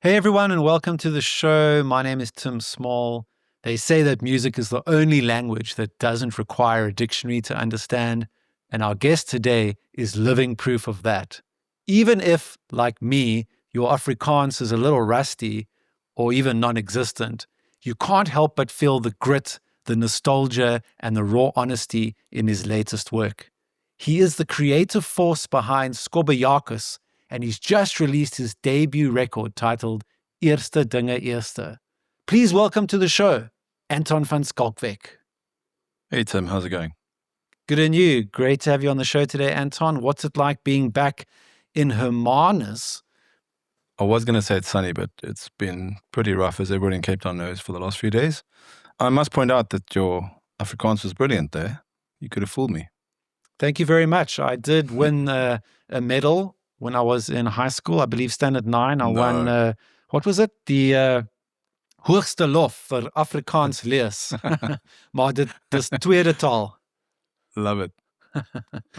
Hey everyone, and welcome to the show. My name is Tim Small. They say that music is the only language that doesn't require a dictionary to understand, and our guest today is living proof of that. Even if, like me, your Afrikaans is a little rusty or even non-existent, you can't help but feel the grit, the nostalgia, and the raw honesty in his latest work. He is the creative force behind Skobbejakus, and he's just released his debut record titled Eerste Dinge Eerste. Please welcome to the show, Anton van Schalkwyk. Hey Tim, how's it going? Good and you. Great to have you on the show today, Anton. What's it like being back in Hamman? I was going to say it's sunny, but it's been pretty rough, as everybody in Cape Town knows, for the last few days. I must point out that your Afrikaans was brilliant there. You could have fooled me. Thank you very much. I did win a medal when I was in high school. I believe standard 9. I won, what was it? The hoogste lof vir Afrikaans lees. Maar dis tweede taal. Love it.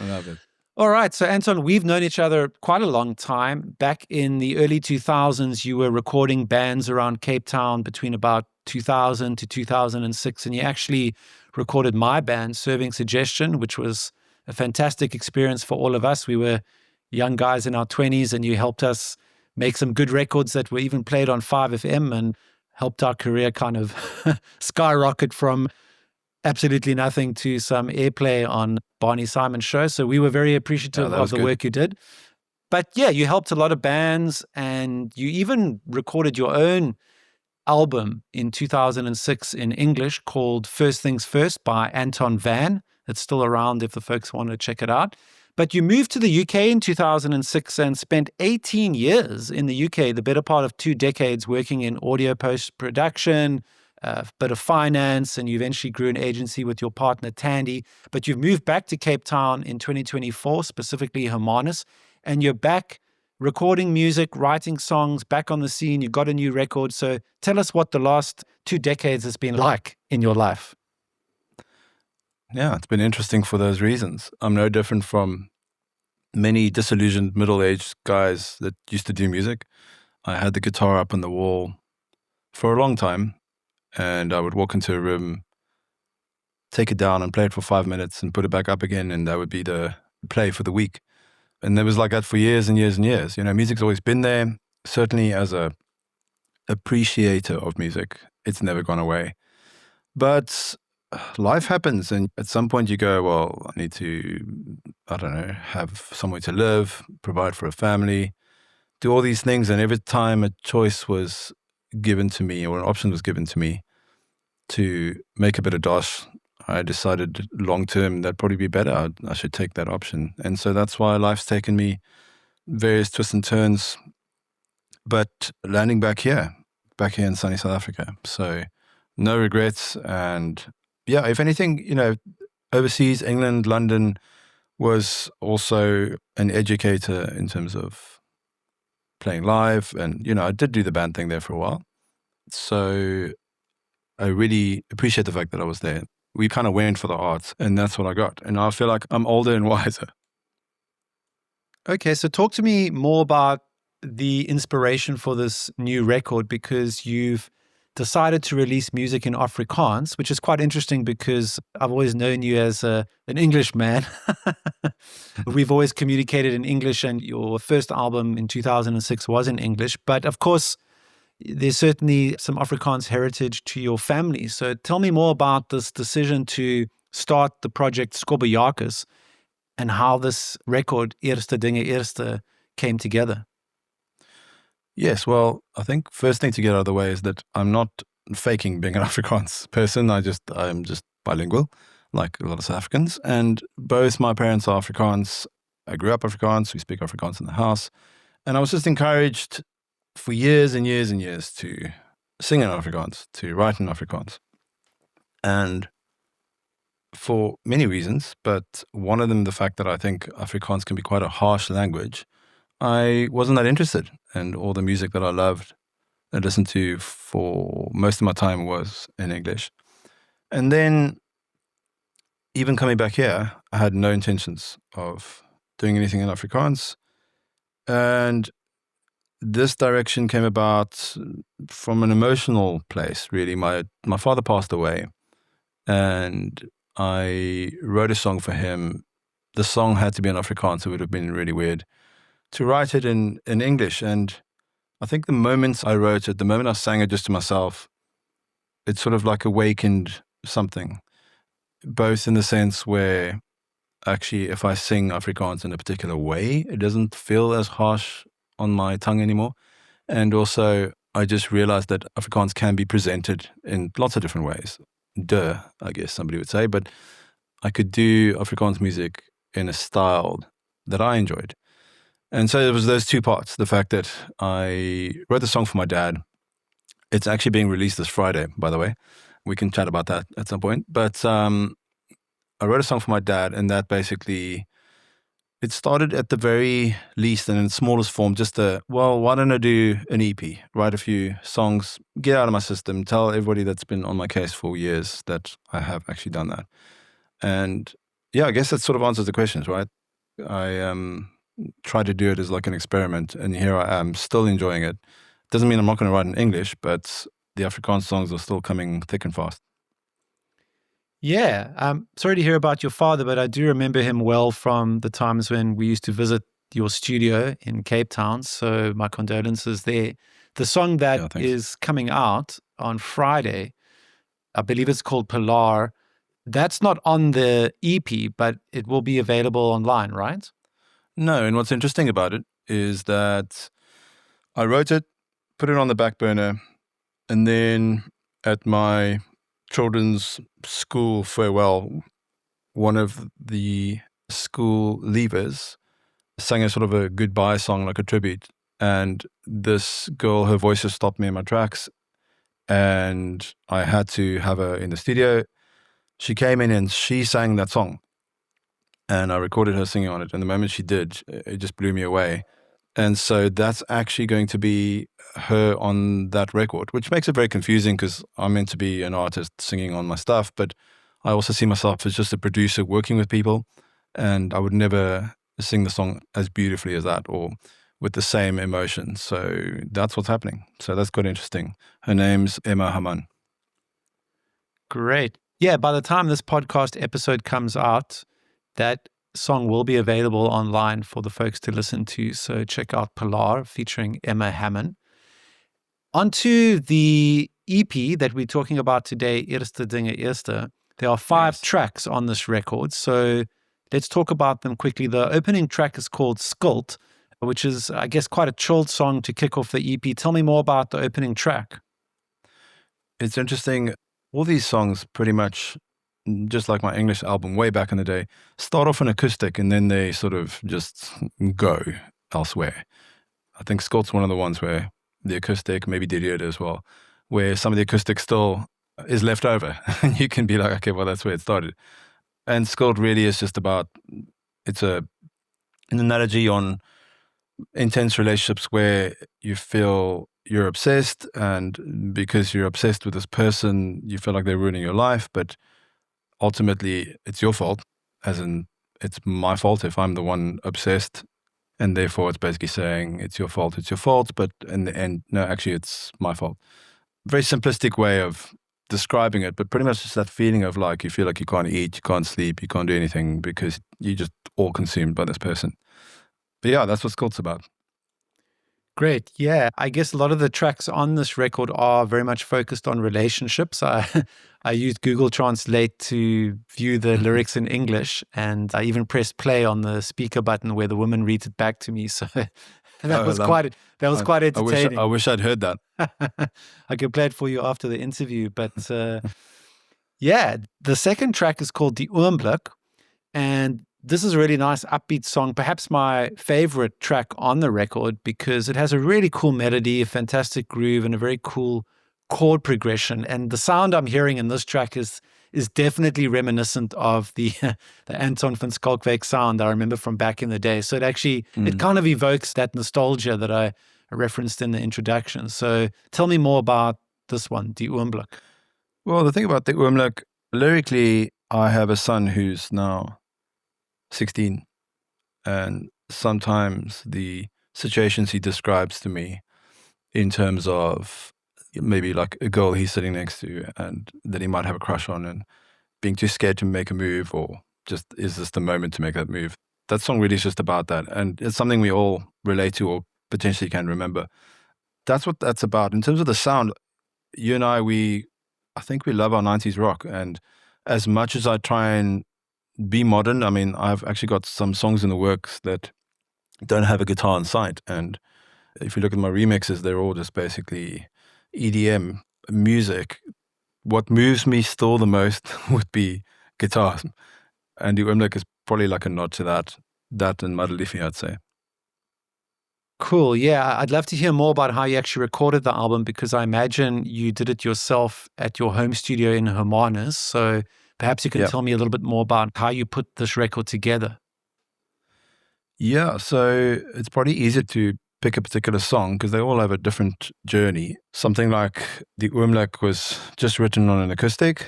Love it. All right. So, Anton, we've known each other quite a long time. Back in the early 2000s, you were recording bands around Cape Town between about 2000 to 2006. And you actually recorded my band, Serving Suggestion, which was a fantastic experience for all of us. We were young guys in our 20s, and you helped us make some good records that were even played on 5FM and helped our career kind of skyrocket from absolutely nothing to some airplay on Barney Simon's show. So we were very appreciative of the work you did. But yeah, you helped a lot of bands, and you even recorded your own album in 2006 in English called First Things First by Anton Van. It's still around if the folks want to check it out. But you moved to the UK in 2006 and spent 18 years in the UK, the better part of 2 decades working in audio post-production, a bit of finance, and you eventually grew an agency with your partner, Tandy. But you've moved back to Cape Town in 2024, specifically Hamman, and you're back recording music, writing songs, back on the scene. You got a new record. So tell us what the last 2 decades has been like in your life. Yeah, it's been interesting for those reasons. I'm no different from many disillusioned middle-aged guys that used to do music. I had the guitar up on the wall for a long time, and I would walk into a room, take it down and play it for 5 minutes and put it back up again, and that would be the play for the week. And it was like that for years and years and years. You know, music's always been there. Certainly as a appreciator of music, it's never gone away. But life happens, and at some point you go, well, I need to, I don't know, have somewhere to live, provide for a family, do all these things. And every time a choice was given to me, or an option was given to me to make a bit of dosh, I decided long-term that'd probably be better. I should take that option. And so that's why life's taken me various twists and turns, but landing back here in sunny South Africa. So no regrets. And yeah, if anything, you know, overseas, England, London was also an educator in terms of playing live. And, you know, I did do the band thing there for a while. So I really appreciate the fact that I was there. We kind of went for the arts, and that's what I got. And I feel like I'm older and wiser. Okay, so talk to me more about the inspiration for this new record, because you've decided to release music in Afrikaans, which is quite interesting because I've always known you as an English man. We've always communicated in English, and your first album in 2006 was in English. But of course, there's certainly some Afrikaans heritage to your family. So tell me more about this decision to start the project Skobbejakus and how this record, Eerste Dinge Eerste, came together. Yes, well, I think first thing to get out of the way is that I'm not faking being an Afrikaans person. I'm just bilingual, like a lot of South Africans. And both my parents are Afrikaans. I grew up Afrikaans. We speak Afrikaans in the house. And I was just encouraged for years and years and years to sing in Afrikaans, to write in Afrikaans. And for many reasons, but one of them, the fact that I think Afrikaans can be quite a harsh language, I wasn't that interested. And all the music that I loved and listened to for most of my time was in English. And then even coming back here, I had no intentions of doing anything in Afrikaans. And this direction came about from an emotional place, really. My father passed away, and I wrote a song for him. The song had to be in Afrikaans. It would have been really weird to write it in English. And I think the moment I wrote it, the moment I sang it just to myself, it sort of like awakened something, both in the sense where actually if I sing Afrikaans in a particular way, it doesn't feel as harsh on my tongue anymore. And also, I just realized that Afrikaans can be presented in lots of different ways. I guess somebody would say, but I could do Afrikaans music in a style that I enjoyed. And so it was those two parts. The fact that I wrote the song for my dad. It's actually being released this Friday, by the way. We can chat about that at some point. But I wrote a song for my dad, and that basically, it started at the very least and in its smallest form, just why don't I do an EP, write a few songs, get out of my system, tell everybody that's been on my case for years that I have actually done that. And yeah, I guess that sort of answers the questions, right? I tried to do it as like an experiment, and here I am still enjoying it. Doesn't mean I'm not going to write in English, but the Afrikaans songs are still coming thick and fast. Yeah, sorry to hear about your father, but I do remember him well from the times when we used to visit your studio in Cape Town. So my condolences there. The song that is coming out on Friday, I believe it's called Pilaar. That's not on the EP, but it will be available online, right? No, and what's interesting about it is that I wrote it, put it on the back burner, and then at my children's school farewell, one of the school leavers sang a sort of a goodbye song, like a tribute. And this girl, her voice just stopped me in my tracks, and I had to have her in the studio. She came in and she sang that song, and I recorded her singing on it. And the moment she did, it just blew me away. And so that's actually going to be her on that record, which makes it very confusing because I'm meant to be an artist singing on my stuff, but I also see myself as just a producer working with people, and I would never sing the song as beautifully as that or with the same emotion. So that's what's happening. So that's quite interesting. Her name's Emma Hamman. Great. Yeah, by the time this podcast episode comes out, that song will be available online for the folks to listen to. So check out Pilaar featuring Emma Hamman. Onto the EP that we're talking about today, Eerste Dinge Eerste. There are 5 tracks on this record. So let's talk about them quickly. The opening track is called Skuld, which is, I guess, quite a chilled song to kick off the EP. Tell me more about the opening track. It's interesting. All these songs pretty much, just like my English album way back in the day, start off an acoustic and then they sort of just go elsewhere. I think Skuld's one of the ones where the acoustic, maybe Rede as well, where some of the acoustic still is left over. And you can be like, okay, well, that's where it started. And Skuld really is just about, it's an analogy on intense relationships where you feel you're obsessed, and because you're obsessed with this person, you feel like they're ruining your life, but ultimately it's your fault, as in it's my fault if I'm the one obsessed, and therefore it's basically saying it's your fault, but in the end, no, actually it's my fault. Very simplistic way of describing it, but pretty much just that feeling of like you feel like you can't eat, you can't sleep, you can't do anything because you're just all consumed by this person. But yeah, that's what Skuld's about. Great. Yeah. I guess a lot of the tracks on this record are very much focused on relationships. I used Google Translate to view the lyrics in English, and I even pressed play on the speaker button where the woman reads it back to me. So that was quite entertaining. I wish I'd heard that. I could play it for you after the interview. But yeah, the second track is called The Oomblik, and this is a really nice upbeat song, perhaps my favorite track on the record because it has a really cool melody, a fantastic groove, and a very cool chord progression. And the sound I'm hearing in this track is definitely reminiscent of the Anton van Schalkwyk sound I remember from back in the day. So it kind of evokes that nostalgia that I referenced in the introduction. So tell me more about this one, Die Oomblik. Well, the thing about Die Oomblik, lyrically, I have a son who's now 16, and sometimes the situations he describes to me in terms of maybe like a girl he's sitting next to and that he might have a crush on and being too scared to make a move, or just is this the moment to make that move? That song really is just about that. And it's something we all relate to or potentially can remember. That's what that's about. In terms of the sound, you and I think we love our 90s rock. And as much as I try and be modern, I mean, I've actually got some songs in the works that don't have a guitar in sight. And if you look at my remixes, they're all just basically EDM music. What moves me still the most would be guitars. And the Oomblik is probably like a nod to that and Madeliefie, I'd say. Cool. Yeah, I'd love to hear more about how you actually recorded the album, because I imagine you did it yourself at your home studio in Hamman. So perhaps you can tell me a little bit more about how you put this record together. Yeah, so it's probably easier to pick a particular song because they all have a different journey. Something like the Oomblik was just written on an acoustic,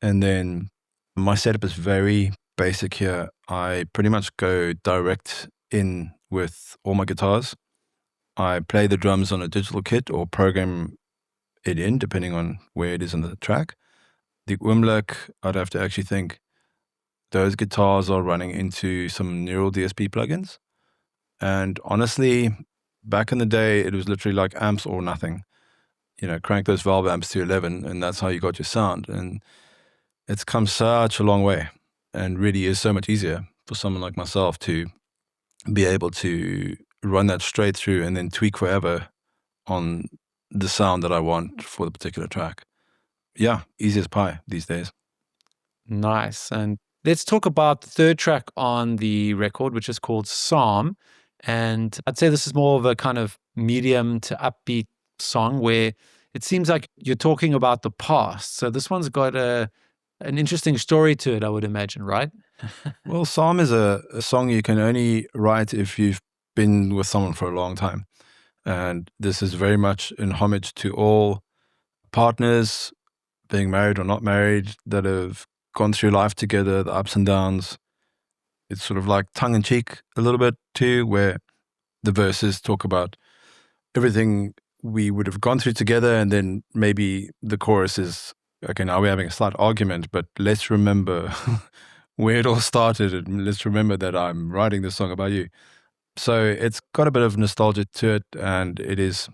and then my setup is very basic here. I pretty much go direct in with all my guitars. I play the drums on a digital kit or program it in, depending on where it is on the track. The Oomblik, I'd have to actually think, those guitars are running into some neural DSP plugins. And honestly, back in the day, it was literally like amps or nothing. You know, crank those valve amps to 11, and that's how you got your sound. And it's come such a long way, and really is so much easier for someone like myself to be able to run that straight through and then tweak forever on the sound that I want for the particular track. Yeah, easy as pie these days. Nice. And let's talk about the third track on the record, which is called Saam. And I'd say this is more of a kind of medium to upbeat song where it seems like you're talking about the past. So this one's got an interesting story to it, I would imagine, right? Well, Saam is a song you can only write if you've been with someone for a long time. And this is very much in homage to all partners, being married or not married, that have gone through life together, the ups and downs. It's sort of like tongue in cheek a little bit too, where the verses talk about everything we would have gone through together. And then maybe the chorus is, okay, now we're having a slight argument, but let's remember where it all started. And let's remember that I'm writing this song about you. So it's got a bit of nostalgia to it. And it is,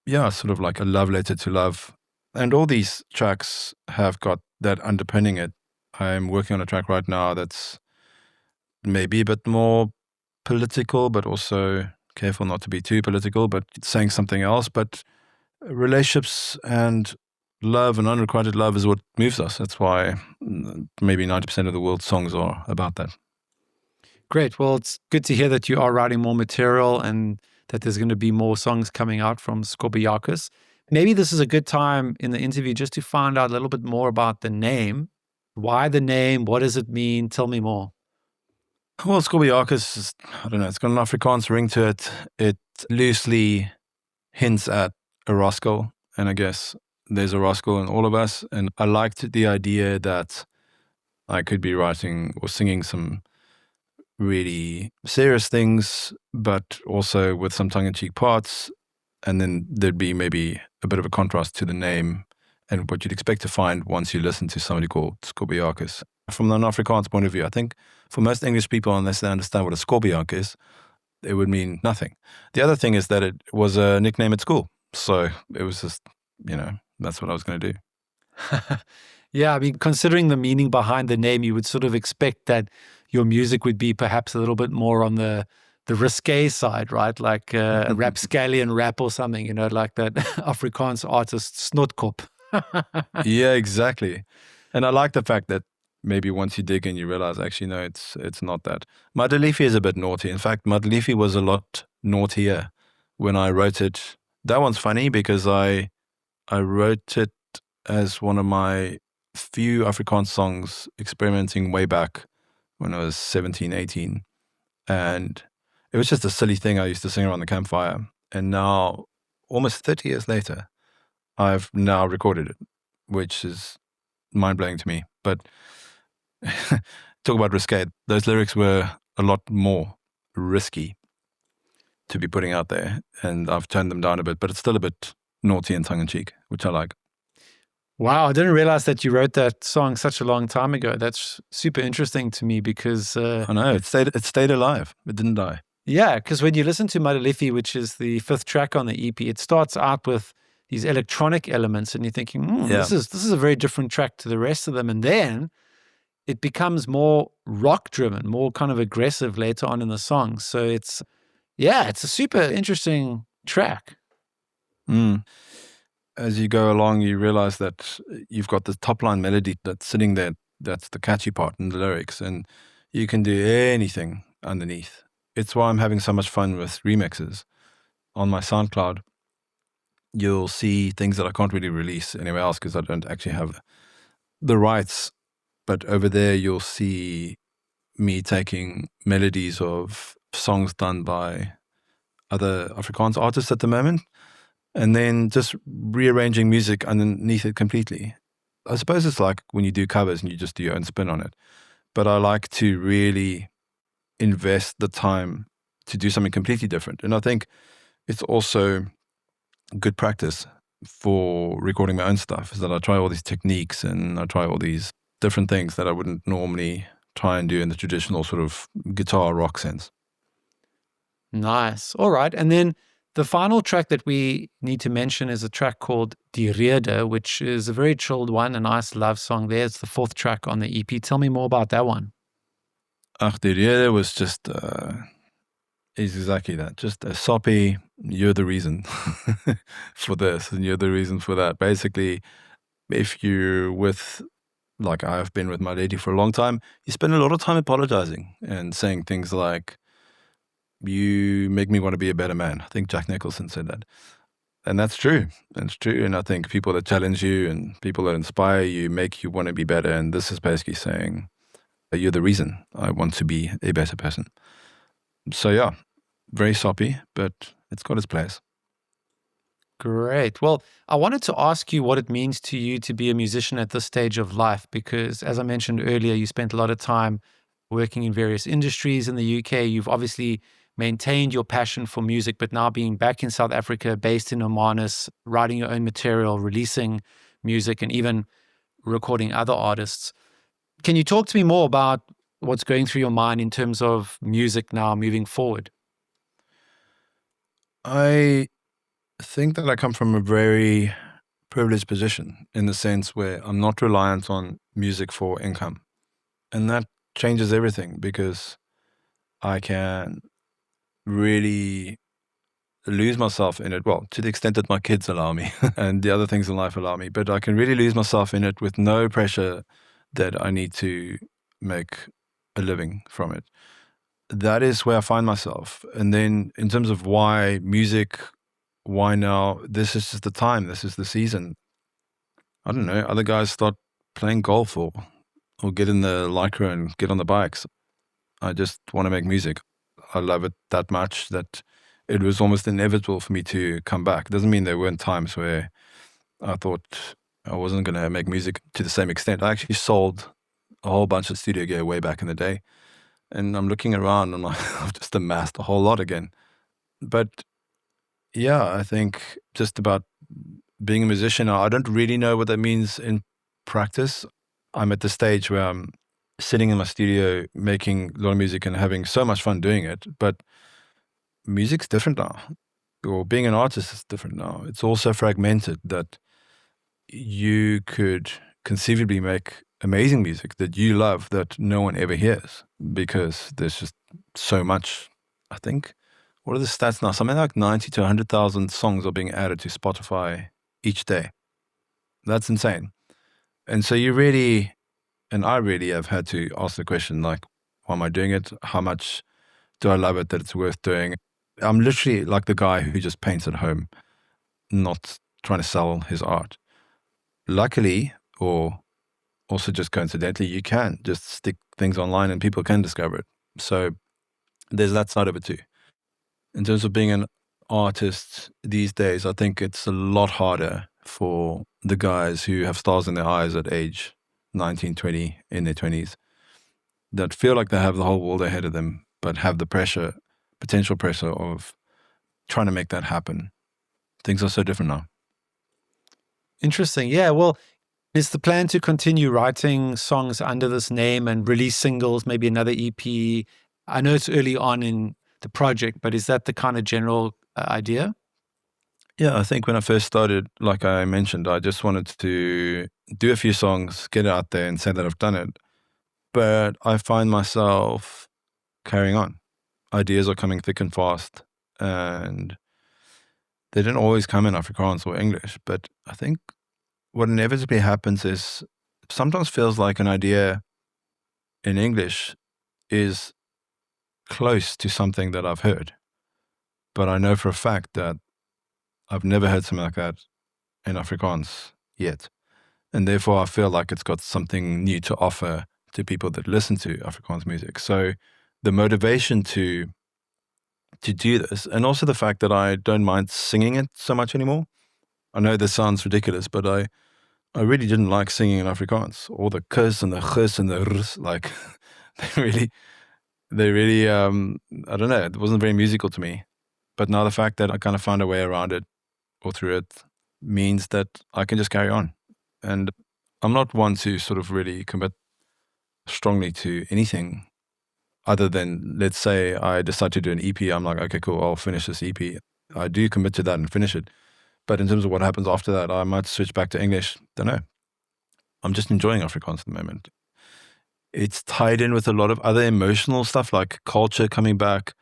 yeah, sort of like a love letter to love. And all these tracks have got that underpinning it. I'm working on a track right now that's maybe a bit more political, but also careful not to be too political, but saying something else. But relationships and love and unrequited love is what moves us. That's why maybe 90% of the world's songs are about that. Great. Well, it's good to hear that you are writing more material and that there's going to be more songs coming out from Skobbejakus. Maybe this is a good time in the interview just to find out a little bit more about the name. Why the name? What does it mean? Tell me more. Well, Skobbejakus is, I don't know, it's got an Afrikaans ring to it. It loosely hints at a rascal, and I guess there's a rascal in all of us. And I liked the idea that I could be writing or singing some really serious things, but also with some tongue-in-cheek parts. And then there'd be maybe a bit of a contrast to the name and what you'd expect to find once you listen to somebody called Skobbejakus. From an Afrikaans point of view, I think for most English people, unless they understand what a Skobbejaak is, it would mean nothing. The other thing is that it was a nickname at school. So it was just, that's what I was going to do. Yeah, I mean, considering the meaning behind the name, you would sort of expect that your music would be perhaps a little bit more on the risque side, right? Like a rapscallion rap or something, like that Afrikaans artist Snotkop. Yeah, exactly. And I like the fact that maybe once you dig in, you realize, actually, no, it's not that. Madeliefie is a bit naughty. In fact, Madeliefie was a lot naughtier when I wrote it. That one's funny because I wrote it as one of my few Afrikaans songs, experimenting way back when I was 17, 18. And it was just a silly thing I used to sing around the campfire. And now, almost 30 years later, I've now recorded it, which is mind-blowing to me. But talk about risque. Those lyrics were a lot more risky. to be putting out there, and I've toned them down a bit, but it's still a bit naughty and tongue-in-cheek, which I like. Wow, I didn't realize that you wrote that song such a long time ago. That's super interesting to me because I know, it stayed alive. It didn't die. yeah, because when you listen to Madeliefie, which is the 5th track on the EP, it starts out with these electronic elements, and you're thinking, Yeah. this is a very different track to the rest of them. And then it becomes more rock driven, more kind of aggressive later on in the song. So it's a super interesting track. As you go along, you realize that you've got the top line melody that's sitting there. That's the catchy part in the lyrics, and you can do anything underneath. It's why I'm having so much fun with remixes. On my SoundCloud, you'll see things that I can't really release anywhere else because I don't actually have the rights. But over there, you'll see me taking melodies of songs done by other Afrikaans artists at the moment, and then just rearranging music underneath it completely. I suppose it's like when you do covers and you just do your own spin on it. But I like to really invest the time to do something completely different. And I think it's also good practice for recording my own stuff, is that I try all these techniques and I try all these different things that I wouldn't normally try and do in the traditional sort of guitar rock sense. Nice. All right. And then the final track that we need to mention is a track called Rede, which is a very chilled one, a nice love song there. It's the 4th track on the EP. Tell me more about that one. Rede was just, is exactly that. Just a soppy, you're the reason for this and you're the reason for that. Basically, if you're with, like I've been with my lady for a long time, you spend a lot of time apologizing and saying things like, you make me want to be a better man. I think Jack Nicholson said that. And that's true. That's true. And I think people that challenge you and people that inspire you make you want to be better. And this is basically saying, you're the reason I want to be a better person. So yeah, very soppy, but it's got its place. Great. Well, I wanted to ask you what it means to you to be a musician at this stage of life, because as I mentioned earlier, you spent a lot of time working in various industries in the UK. You've obviously maintained your passion for music, but now being back in South Africa, based in Omanus, writing your own material, releasing music, and even recording other artists. Can you talk to me more about what's going through your mind in terms of music now moving forward? I think that I come from a very privileged position in the sense where I'm not reliant on music for income. And that changes everything because I can really lose myself in it. Well, to the extent that my kids allow me and the other things in life allow me, but I can really lose myself in it with no pressure that I need to make a living from it. That is where I find myself. And then in terms of why music, why now, this is just the time, this is the season. I don't know, other guys start playing golf or get in the Lycra and get on the bikes. I just want to make music. I love it that much that it was almost inevitable for me to come back. It doesn't mean there weren't times where I thought I wasn't going to make music to the same extent. I actually sold a whole bunch of studio gear way back in the day. And I'm looking around and I've just amassed a whole lot again. But yeah, I think just about being a musician, I don't really know what that means in practice. I'm at the stage where I'm sitting in my studio making a lot of music and having so much fun doing it. But music's different now, or being an artist is different now. It's also fragmented that you could conceivably make amazing music that you love that no one ever hears because there's just so much. I think, what are the stats now? Something like 90 to 100,000 songs are being added to Spotify each day. That's insane. And so you really, and I really have had to ask the question, like, why am I doing it? How much do I love it that it's worth doing? I'm literally like the guy who just paints at home, not trying to sell his art. Luckily, or also just coincidentally, you can just stick things online and people can discover it. So there's that side of it too. In terms of being an artist these days, I think it's a lot harder for the guys who have stars in their eyes at age 19, 20, in their 20s, that feel like they have the whole world ahead of them, but have the pressure, potential pressure of trying to make that happen. Things are so different now. Interesting. Yeah. Well, is the plan to continue writing songs under this name and release singles, maybe another EP? I know it's early on in the project, but is that the kind of general idea? Yeah, I think when I first started, like I mentioned, I just wanted to do a few songs, get it out there and say that I've done it. But I find myself carrying on. Ideas are coming thick and fast, and they didn't always come in Afrikaans or English. But I think what inevitably happens is sometimes feels like an idea in English is close to something that I've heard. But I know for a fact that I've never heard something like that in Afrikaans yet. And therefore, I feel like it's got something new to offer to people that listen to Afrikaans music. So the motivation to do this, and also the fact that I don't mind singing it so much anymore. I know this sounds ridiculous, but I really didn't like singing in Afrikaans. All the kus and the gus and the rs, like they really, I don't know, it wasn't very musical to me. But now the fact that I kind of found a way around it or through it means that I can just carry on. And I'm not one to sort of really commit strongly to anything other than, let's say I decide to do an EP, I'm like, okay, cool, I'll finish this EP. I do commit to that and finish it. But in terms of what happens after that, I might switch back to English. Don't know. I'm just enjoying Afrikaans at the moment. It's tied in with a lot of other emotional stuff like culture coming back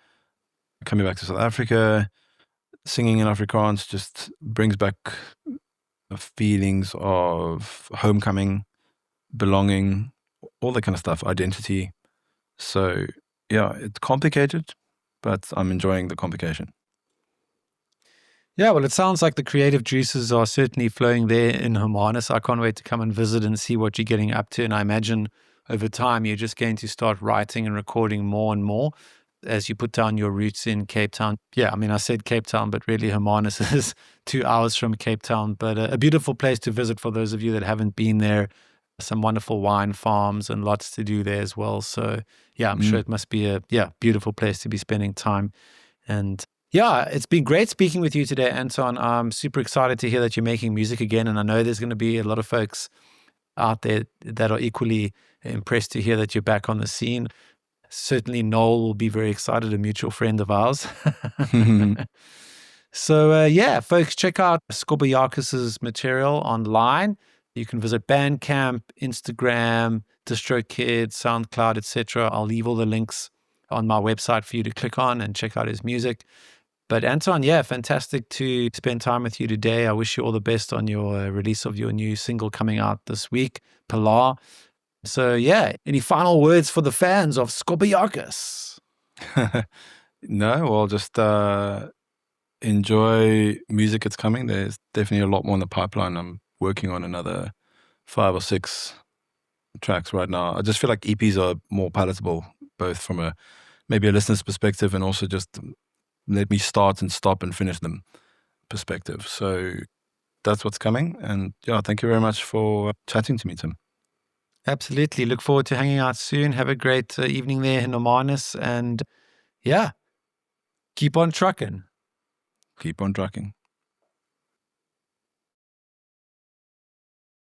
to South Africa. Singing in Afrikaans just brings back feelings of homecoming, belonging, all that kind of stuff, identity. So yeah, it's complicated, but I'm enjoying the complication. Yeah, well, it sounds like the creative juices are certainly flowing there in Hamman. I can't wait to come and visit and see what you're getting up to. And I imagine over time, you're just going to start writing and recording more and more as you put down your roots in Cape Town. Yeah, I mean, I said Cape Town, but really Hermanus is 2 hours from Cape Town, but a beautiful place to visit for those of you that haven't been there. Some wonderful wine farms and lots to do there as well. So yeah, I'm sure it must be a beautiful place to be spending time. And yeah, it's been great speaking with you today, Anton. I'm super excited to hear that you're making music again. And I know there's going to be a lot of folks out there that are equally impressed to hear that you're back on the scene. Certainly Noel will be very excited, a mutual friend of ours. So yeah, folks, check out Skobbejakus' material online. You can visit Bandcamp, Instagram, DistroKid, SoundCloud, etc. I'll leave all the links on my website for you to click on and check out his music. But Anton, yeah, fantastic to spend time with you today. I wish you all the best on your release of your new single coming out this week, Pilaar. So yeah, any final words for the fans of Skobbejakus? No, well, just enjoy music that's coming. There's definitely a lot more in the pipeline. I'm working on another 5 or 6 tracks right now. I just feel like EPs are more palatable, both from maybe a listener's perspective and also just let me start and stop and finish them perspective. So that's what's coming. And yeah, thank you very much for chatting to me, Tim. Absolutely. Look forward to hanging out soon. Have a great evening there in Hermanus. And yeah, keep on trucking. Keep on trucking.